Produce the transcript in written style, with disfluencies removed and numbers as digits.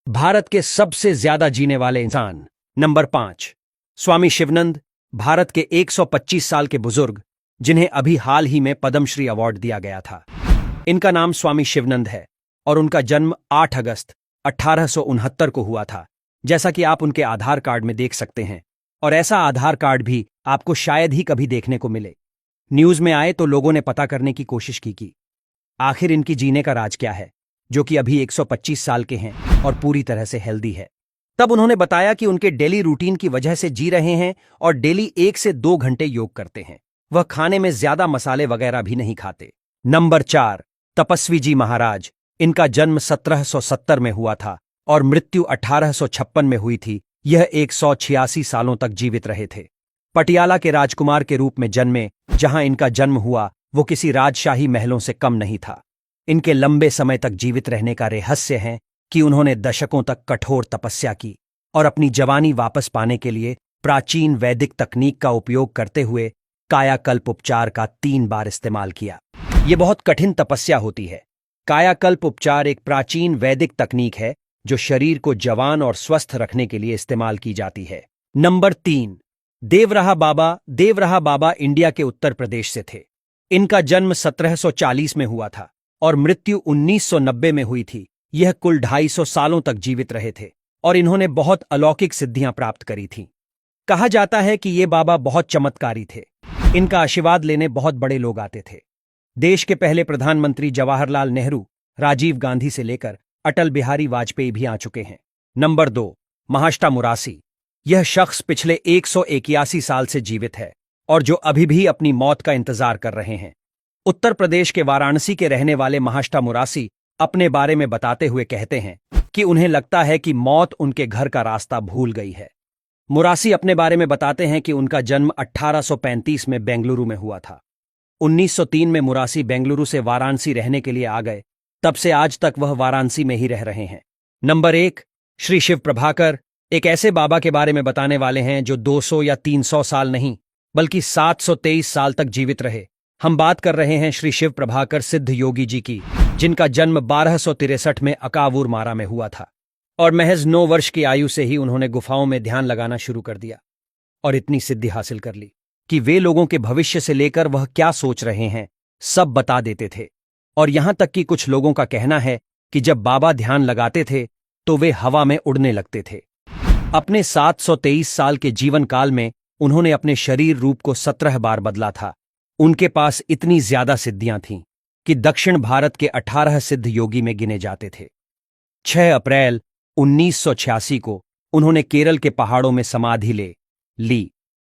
भारत के सबसे ज्यादा जीने वाले इंसान। नंबर 5, स्वामी शिवानंद, भारत के 125 साल के बुजुर्ग, जिन्हें अभी हाल ही में पद्मश्री अवार्ड दिया गया था। इनका नाम स्वामी शिवानंद है और उनका जन्म 8 अगस्त 1869 को हुआ था, जैसा कि आप उनके आधार कार्ड में देख सकते हैं। और ऐसा आधार कार्ड भी आपको शायद ही कभी देखने को मिले। न्यूज में आए तो लोगों ने पता करने की कोशिश की आखिर इनकी जीने का राज क्या है, जो कि अभी 125 साल के हैं और पूरी तरह से हेल्दी है। तब उन्होंने बताया कि उनके डेली रूटीन की वजह से जी रहे हैं और डेली 1 से 2 घंटे योग करते हैं। वह खाने में ज्यादा मसाले वगैरह भी नहीं खाते। नंबर 4, तपस्वी जी महाराज। इनका जन्म 1770 में हुआ था और मृत्यु 1856 में हुई थी। यह 186 सालों तक जीवित रहे थे। पटियाला के राजकुमार के रूप में जन्मे। जहां इनका जन्म हुआ वो किसी राजशाही महलों से कम नहीं था। इनके लंबे समय तक जीवित रहने का रहस्य है कि उन्होंने दशकों तक कठोर तपस्या की और अपनी जवानी वापस पाने के लिए प्राचीन वैदिक तकनीक का उपयोग करते हुए कायाकल्प उपचार का 3 बार इस्तेमाल किया। ये बहुत कठिन तपस्या होती है। कायाकल्प उपचार एक प्राचीन वैदिक तकनीक है जो शरीर को जवान और स्वस्थ रखने के लिए इस्तेमाल की जाती है। नंबर 3, देवराहा बाबा। देवराहा बाबा इंडिया के उत्तर प्रदेश से थे। इनका जन्म 1740 में हुआ था और मृत्यु 1990 में हुई थी। यह कुल 250 सालों तक जीवित रहे थे और इन्होंने बहुत अलौकिक सिद्धियां प्राप्त करी थीं। कहा जाता है कि ये बाबा बहुत चमत्कारी थे। इनका आशीर्वाद लेने बहुत बड़े लोग आते थे। देश के पहले प्रधानमंत्री जवाहरलाल नेहरू, राजीव गांधी से लेकर अटल बिहारी वाजपेयी भी आ चुके हैं। नंबर 2, महाष्टा मुरासी। यह शख्स पिछले 181 साल से जीवित है और जो अभी भी अपनी मौत का इंतजार कर रहे हैं। उत्तर प्रदेश के वाराणसी के रहने वाले महाष्टा मुरासी अपने बारे में बताते हुए कहते हैं कि उन्हें लगता है कि मौत उनके घर का रास्ता भूल गई है। मुरासी अपने बारे में बताते हैं कि उनका जन्म 1835 में बेंगलुरु में हुआ था। 1903 में मुरासी बेंगलुरु से वाराणसी रहने के लिए आ गए। तब से आज तक वह वाराणसी में ही रह रहे हैं। नंबर 1, श्री शिव प्रभाकर। एक ऐसे बाबा के बारे में बताने वाले हैं जो 200 या 300 साल नहीं बल्कि 723 साल तक जीवित रहे। हम बात कर रहे हैं श्री शिव प्रभाकर सिद्ध योगी जी की, जिनका जन्म 1263 में अकावूर मारा में हुआ था और महज 9 वर्ष की आयु से ही उन्होंने गुफाओं में ध्यान लगाना शुरू कर दिया और इतनी सिद्धि हासिल कर ली कि वे लोगों के भविष्य से लेकर वह क्या सोच रहे हैं सब बता देते थे। और यहां तक कि कुछ लोगों का कहना है कि जब बाबा ध्यान लगाते थे तो वे हवा में उड़ने लगते थे। अपने 723 साल के जीवन काल में उन्होंने अपने शरीर रूप को 17 बार बदला था। उनके पास इतनी ज्यादा सिद्धियां थीं कि दक्षिण भारत के 18 सिद्ध योगी में गिने जाते थे। 6 अप्रैल 1986 को उन्होंने केरल के पहाड़ों में समाधि ले ली